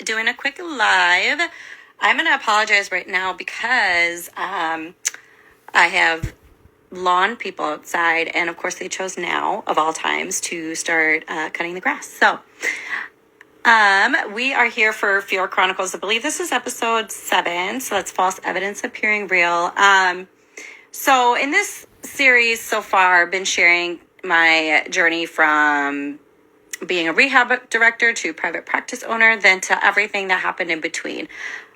Doing a quick live. I'm going to apologize right now because I have lawn people outside, and of course they chose now, of all times, to start cutting the grass. So we are here for F.E.A.R Chronicles. I believe this is episode 7, so that's false evidence appearing real. So in this series so far, I've been sharing my journey from being a rehab director to private practice owner, then to everything that happened in between,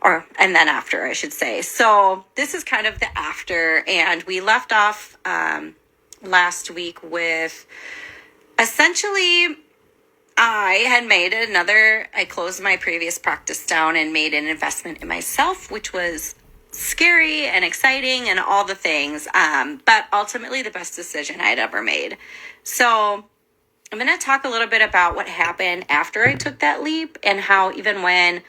and then after, I should say. So this is kind of the after, and we left off last week with essentially I closed my previous practice down and made an investment in myself, which was scary and exciting and all the things, but ultimately the best decision I had ever made. So I'm going to talk a little bit about what happened after I took that leap, and how even when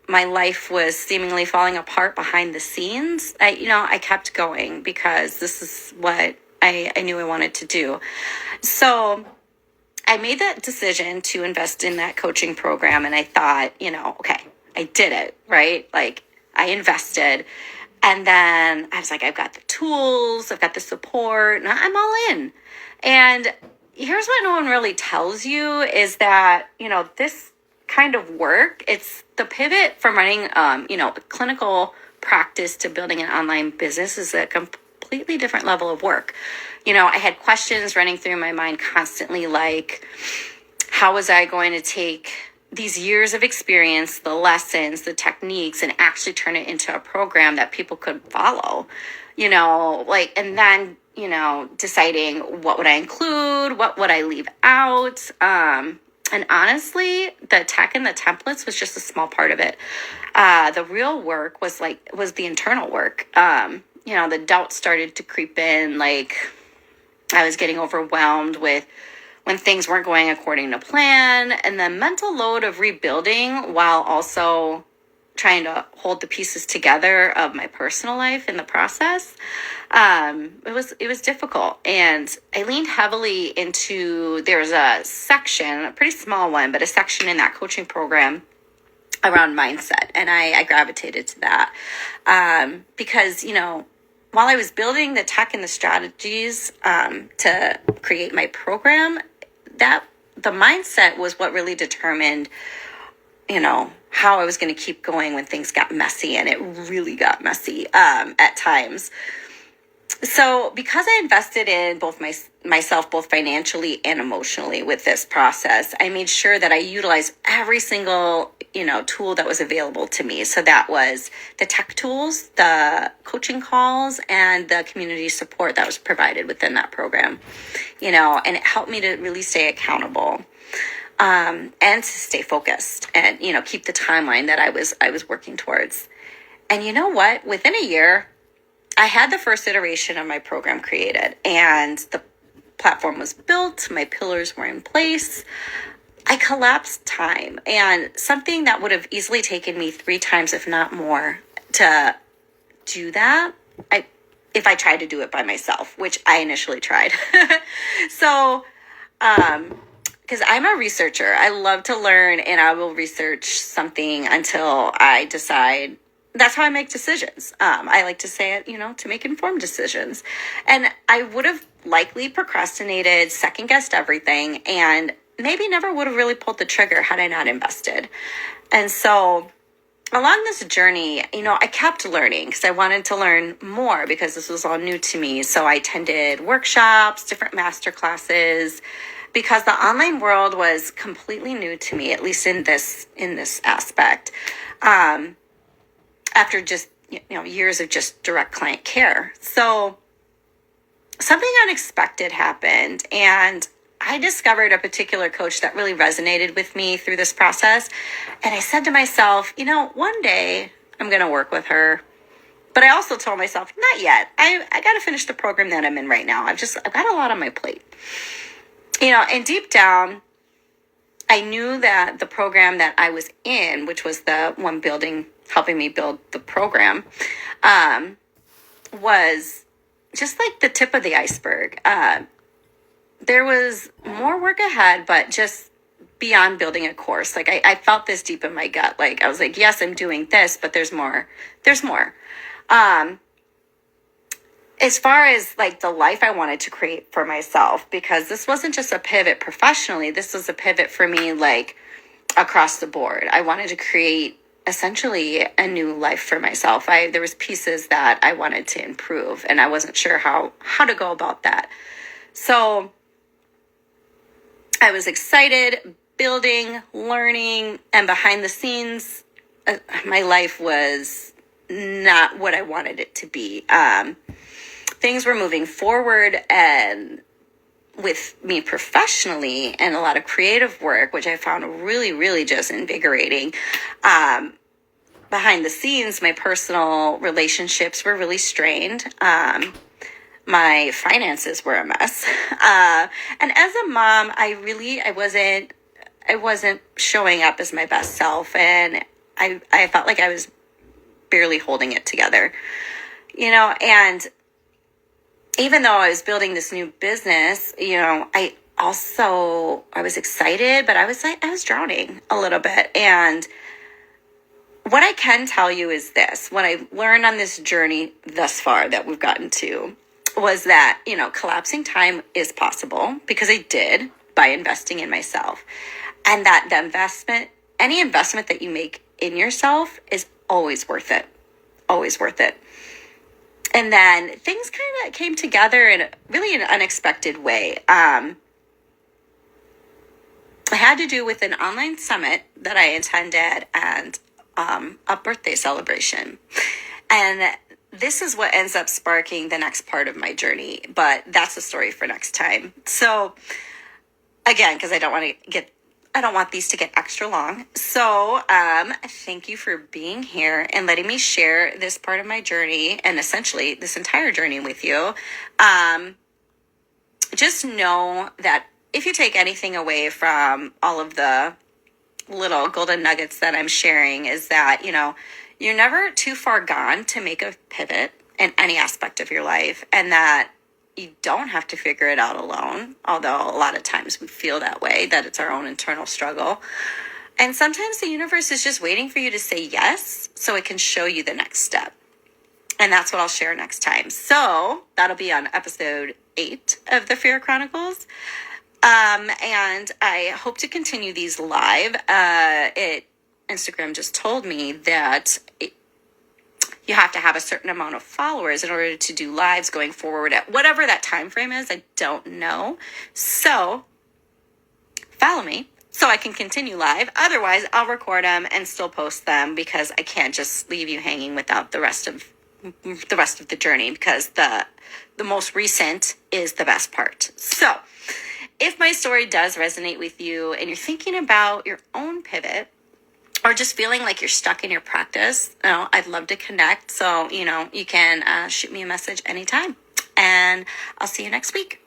my life was seemingly falling apart behind the scenes, I kept going because this is what I knew I wanted to do. So I made that decision to invest in that coaching program, and I thought, okay, I did it, right? Like, I invested, and then I was like, I've got the tools, I've got the support, and I'm all in. And here's what no one really tells you is that, this kind of work, it's the pivot from running, a clinical practice to building an online business is a completely different level of work. I had questions running through my mind constantly, like, how was I going to take these years of experience, the lessons, the techniques, and actually turn it into a program that people could follow, and then, deciding what would I include, what would I leave out. And honestly, the tech and the templates was just a small part of it. The real work was the internal work. The doubt started to creep in. Like, I was getting overwhelmed with when things weren't going according to plan, and the mental load of rebuilding while also trying to hold the pieces together of my personal life in the process. It was difficult, and I leaned heavily into, there's a section, a pretty small one, but a section in that coaching program around mindset, and I gravitated to that because, while I was building the tech and the strategies to create my program, that the mindset was what really determined, how I was going to keep going when things got messy, and it really got messy at times. So because I invested in myself, both financially and emotionally with this process, I made sure that I utilized every single, tool that was available to me. So that was the tech tools, the coaching calls, and the community support that was provided within that program, and it helped me to really stay accountable. And to stay focused and, keep the timeline that I was working towards. And you know what? Within a year, I had the first iteration of my program created, and the platform was built. My pillars were in place. I collapsed time, and something that would have easily taken me 3 times, if not more, to do that, if I tried to do it by myself, which I initially tried. So, because I'm a researcher. I love to learn, and I will research something until I decide. That's how I make decisions. I like to say it, to make informed decisions. And I would have likely procrastinated, second-guessed everything, and maybe never would have really pulled the trigger had I not invested. And so along this journey, I kept learning because I wanted to learn more because this was all new to me. So I attended workshops, different master classes, because the online world was completely new to me, at least in this aspect. After just years of just direct client care. So something unexpected happened, and I discovered a particular coach that really resonated with me through this process. And I said to myself, one day I'm going to work with her. But I also told myself, not yet. I got to finish the program that I'm in right now. I've got a lot on my plate. And deep down, I knew that the program that I was in, which was the one helping me build the program, was just like the tip of the iceberg. There was more work ahead, but just beyond building a course. Like I felt this deep in my gut. Like I was like, yes, I'm doing this, but there's more. There's more. As far as like the life I wanted to create for myself, because this wasn't just a pivot professionally, this was a pivot for me like across the board. I wanted to create essentially a new life for myself. There was pieces that I wanted to improve, and I wasn't sure how to go about that. So I was excited, building, learning, and behind the scenes, my life was not what I wanted it to be. Things were moving forward, and with me professionally and a lot of creative work, which I found really, really just invigorating. Behind the scenes, my personal relationships were really strained. My finances were a mess. And as a mom, I wasn't showing up as my best self, and I felt like I was barely holding it together, and even though I was building this new business, I was excited, but I was drowning a little bit. And what I can tell you is this: what I learned on this journey thus far that we've gotten to was that, collapsing time is possible, because I did, by investing in myself. And that any investment that you make in yourself is always worth it. Always worth it. And then things kind of came together in really an unexpected way. It had to do with an online summit that I attended and a birthday celebration. And this is what ends up sparking the next part of my journey. But that's a story for next time. So again, because I don't want these to get extra long. So thank you for being here and letting me share this part of my journey, and essentially this entire journey with you. Just know that if you take anything away from all of the little golden nuggets that I'm sharing, is that, you're never too far gone to make a pivot in any aspect of your life, and that you don't have to figure it out alone, although a lot of times we feel that way, that it's our own internal struggle. And sometimes the universe is just waiting for you to say yes so it can show you the next step. And that's what I'll share next time. So that'll be on episode 8 of the F.E.A.R Chronicles. And I hope to continue these live. Instagram just told me that you have to have a certain amount of followers in order to do lives going forward at whatever that time frame is. I don't know. So follow me so I can continue live. Otherwise, I'll record them and still post them, because I can't just leave you hanging without the rest of the journey, because the most recent is the best part. So if my story does resonate with you and you're thinking about your own pivot, or just feeling like you're stuck in your practice, I'd love to connect. So, you can shoot me a message anytime. And I'll see you next week.